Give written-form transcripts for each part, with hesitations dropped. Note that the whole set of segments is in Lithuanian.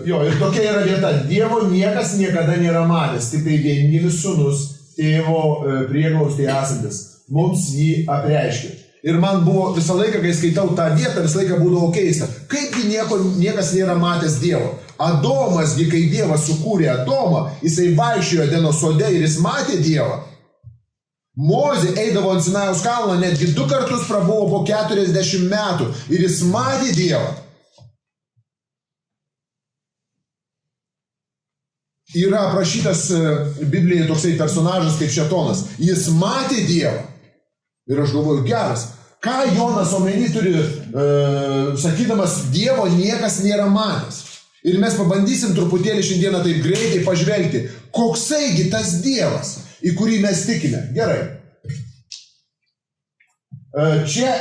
Jo, ir tokia yra vieta. Dievo niekas niekada nėra matęs, tik tai vienintelis sūnus, tėvo prieglaustyje esantis. Mums jį apreiškė. Ir man buvo visą laiką, kai skaitau tą vietą, visą laiką būdavo keista. Kaipgi niekas nėra matęs Dievo. Adomasgi, kai Dievas sukūrė Adomą, jisai vaikščiojo Edeno sode ir jis matė Dievą. Mozė eidavo ant Sinajaus kalno, netgi 2 kartus prabuvo po 40 metų ir jis matė Dievą. Yra aprašytas Biblijoje toksai personažas kaip Šėtonas. Jis matė Dievą. Ir aš galvoju, geras. Ką Jonas omeny turi, sakydamas, Dievo niekas nėra matęs. Ir mes pabandysim truputėlį šiandieną taip greitai pažvelgti, koksaigi tas Dievas, į kurį mes tikime. Gerai. Čia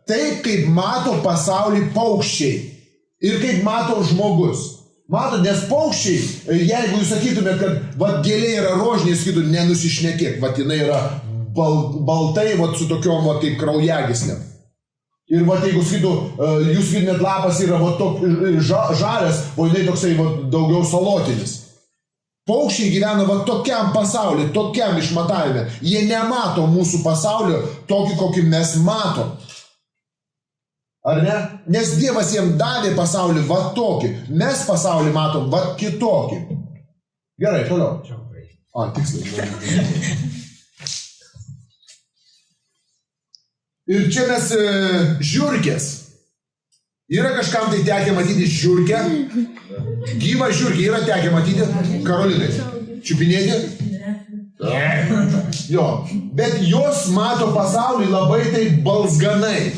taip, kaip mato pasaulį paukščiai ir kaip mato žmogus. Mato, nes paukščiai, jeigu jūs sakytumėt, kad vat gėlė yra rožinė, sakytų, nenusišnekėk, vat jinai yra baltai, vat su tokiom vat kaip kraujagyslėm. Ir vat jeigu sakytų, jūs sakytumėt, lapas yra vat žalias, o jinai toksai vat daugiau salotinis. Paukščiai gyvena va tokiam pasauliu, tokiam išmatavime. Jie nemato mūsų pasaulio tokį, kokį mes matom. Ar ne? Nes Dievas jiem davė pasaulį va tokį. Mes pasaulį matom va kitokį. Gerai, toliau. Tiksliai. Ir čia mes žiurkės. Yra kažkam tai tekę matyti žiurkę? Gyvą žiurkę yra tekę matyti? Karolinai, čiupinėti? Jo, bet jos mato pasaulį labai taip balzganai.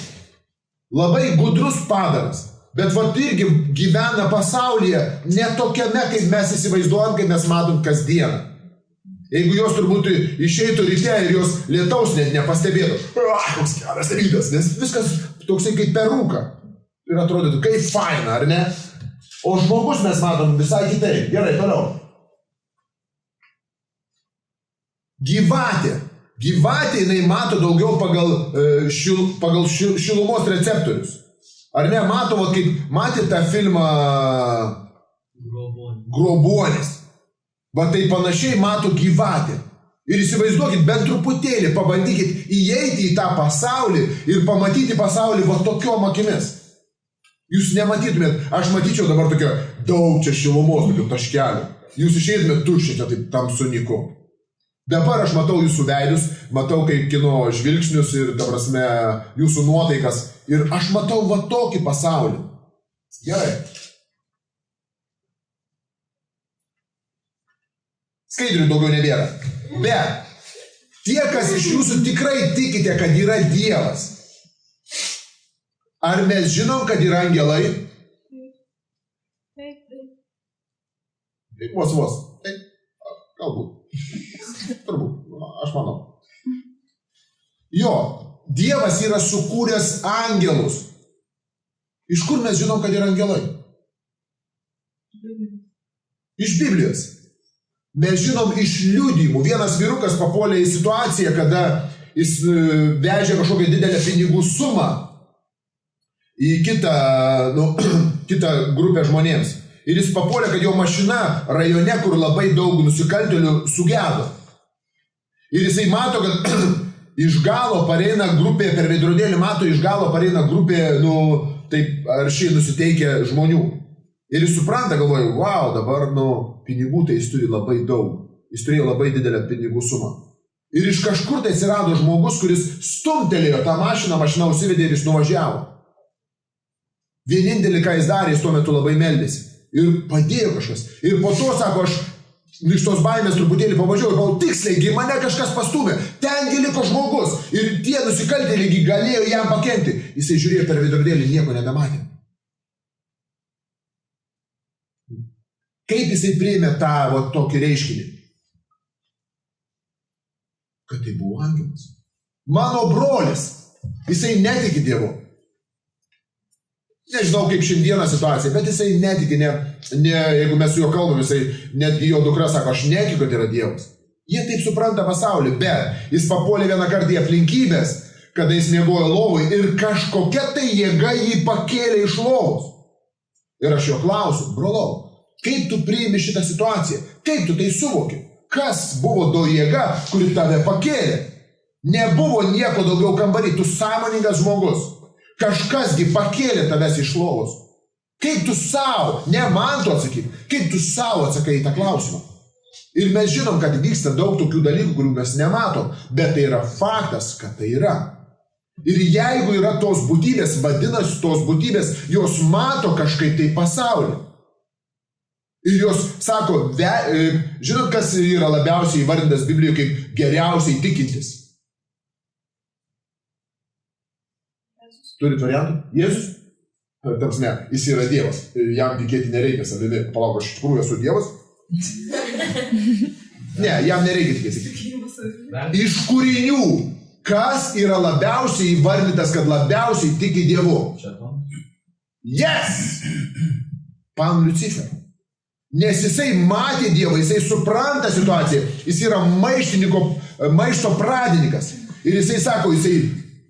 Labai gudrus padaras. Bet vat irgi gyvena pasaulyje ne tokiame, kaip mes įsivaizduojam, kaip mes matom kasdieną. Jeigu jos turbūt išeitų ryte ir jos lietaus net nepastebėtų. Koks geras rytas, nes viskas toksai kaip peruka. Ir atrodytų, kaip faina, ar ne? O žmogus mes matom visai kitaip. Gerai, toliau. Gyvatė. Gyvatė jinai mato daugiau pagal šilumos receptorius. Ar ne? Mato, kaip matė tą filmą Grobuonis. Va tai panašiai mato gyvatė. Ir įsivaizduokit, bent truputėlį, pabandykit įeiti į tą pasaulį ir pamatyti pasaulį va tokiom akimis. Jūs nematytumėt, aš matyčiau dabar tokio daug čia šilumos, tokio taškelio. Jūs išeitumėt tuščią čia taip tamsuniku. Dabar aš matau jūsų veidus, matau kaip kino žvilgsnius ir, ta prasme, jūsų nuotaikas. Ir aš matau va tokį pasaulį. Gerai. Skaidrių daugiau nebėra. Bet tie, kas iš jūsų tikrai tikite, kad yra Dievas, ar mes žinom, kad yra angelai? Taip. Vos. Taip. Galbūt. Turbūt. Aš manau. Jo. Dievas yra sukūręs angelus. Iš kur mes žinom, kad yra angelai? Iš Biblijos. Mes žinom iš liudijimų. Vienas vyrukas papuolė į situaciją, kada jis vežė kažkokią didelę pinigų sumą į kitą grupę žmonėms. Ir jis papuolė, kad jo mašina rajone, kur labai daug nusikaltėlių, sugedo. Ir jisai mato, kad iš galo pareina grupė, per veidrodėlį mato, iš galo pareina grupė, taip aršiai nusiteikę žmonių. Ir jis supranta, galvoja, wow, dabar, pinigų tai jis turi labai daug. Jis turėjo labai didelę pinigų sumą. Ir iš kažkur tai atsirado žmogus, kuris stumtelėjo tą mašiną, mašina užsivedė ir jis nuvažiavo. Vienintelį, ką jis darė, jis tuo metu labai meldėsi. Ir padėjo kažkas. Ir po to, sako, aš iš tos baimės truputėlį pavažiavau, galvoju, tiksliai, mane kažkas pastūmė. Tengi liko žmogus. Ir tie nusikaltėliai galėjo jam pakenkti. Jisai žiūrėjo per veidrodėlį, nieko nebematė. Kaip jisai priėmė tą tokį reiškinį? Kad tai buvo angelas. Mano brolis, jisai netiki Dievu. Nežinau, kaip šiandieną situacija, bet jisai netiki, jeigu mes su juo kalbam, jisai netgi jo dukra sako, aš netikiu, kad yra Dievas. Jie taip supranta pasaulį, bet jis papuolė vieną kartą į aplinkybės, kada jis miegojo lovoj ir kažkokia tai jėga jį pakėlė iš lovos. Ir aš jo klausiu, brolau, kaip tu priimi šitą situaciją? Kaip tu tai suvoki? Kas buvo to jėga, kuri tave pakėlė? Nebuvo nieko daugiau kambarį, tu sąmoningas žmogus. Kažkasgi pakėlė tavęs iš lovos. Kaip tu savo, ne man tu atsakyk, kaip tu savo atsakai į tą klausimą? Ir mes žinom, kad vyksta daug tokių dalykų, kurių mes nematom, bet tai yra faktas, kad tai yra. Ir jeigu yra tos būtybės, vadinasi tos būtybės, jos mato kažkaip tai pasaulį. Ir jos sako, žinot, kas yra labiausiai įvardintas Biblijoje kaip geriausiai tikintis? Turit variantų? Jėzus? Tamsme, jis yra Dievas. Jam tikėti nereikia savimi. Palauk, aš iš tikrųjų esu Dievas? Ne, jam nereikia tikėti. Iš kūrinių, kas yra labiausiai įvardytas, kad labiausiai tiki Dievu? Yes! Pan Lucifer. Nes jisai matė Dievą, jisai supranta situaciją, jis yra maišto pradininkas. Ir jisai sako, jisai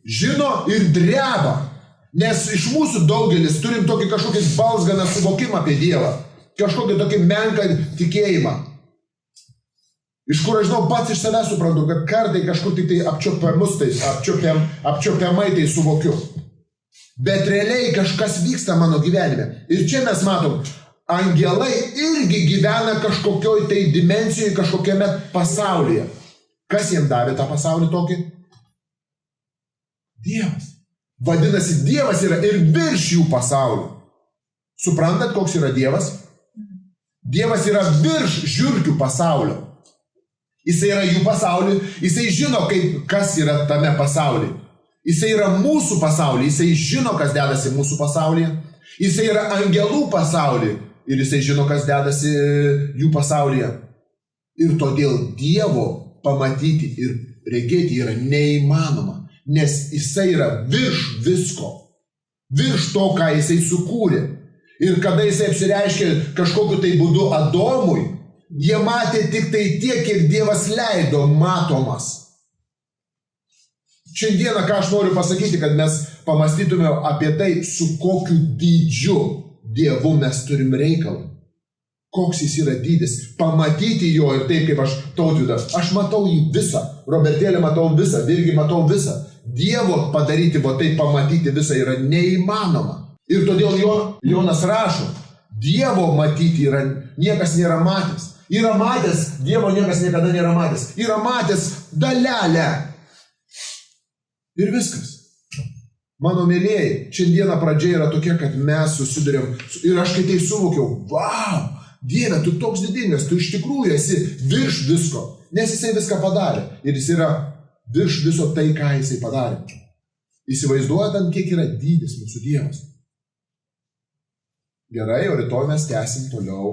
žino ir dreba. Nes iš mūsų daugelis turim tokį kažkokį balsganą suvokimą apie Dievą. Kažkokį tokį menką tikėjimą. Iš kur aš žinau, pats iš savęs suprantu, kad kartai kažkur tik tai apčiopiamai tai suvokiu. Bet realiai kažkas vyksta mano gyvenime. Ir čia mes matom, angelai irgi gyvena kažkokioj tai dimensijoje, kažkokiame pasaulyje. Kas jiems davė tą pasaulį tokį? Dievas. Vadinasi, Dievas yra ir virš jų pasaulio. Suprantat, koks yra Dievas? Dievas yra virš žiurkių pasaulio. Jisai yra jų pasaulį, jisai žino, kas yra tame pasaulyje. Jisai yra mūsų pasaulyje, jisai žino, kas dedasi mūsų pasaulyje. Jisai yra angelų pasaulyje ir jisai žino, kas dedasi jų pasaulyje. Ir todėl Dievo pamatyti ir regėti yra neįmanoma. Nes jisai yra virš visko, virš to, ką jisai sukūrė. Ir kada jisai apsireiškė kažkokiu tai būdu Adomui, jie matė tik tai tiek, kiek Dievas leido matomas. Šiandieną, ką aš noriu pasakyti, kad mes pamastytume apie tai, su kokiu dydžiu Dievu mes turim reikalą. Koks jis yra dydis. Pamatyti jo ir taip, kaip aš Tautvydą. Aš matau jį visą. Robertėlį matau visą. Virgį matau visą. Dievo padaryti, tai pamatyti visą yra neįmanoma. Ir todėl Jonas rašo, Dievo matyti yra, niekas nėra matęs. Yra matęs, Dievo niekas niekada nėra matęs. Yra matęs dalelę. Ir viskas. Mano mėlėjai, šiandieną pradžia yra tokia, kad mes susidurėm. Ir aš kai tai suvokiau, wow, Dieve, tu toks didingas, tu iš tikrųjų esi virš visko. Nes jisai viską padarė. Ir jis yra virš viso tai, ką jisai padarė. Įsivaizduojant, kiek yra dydis mūsų Dievas. Gerai, o rytoj mes tęsim toliau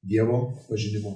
Dievo pažinimo.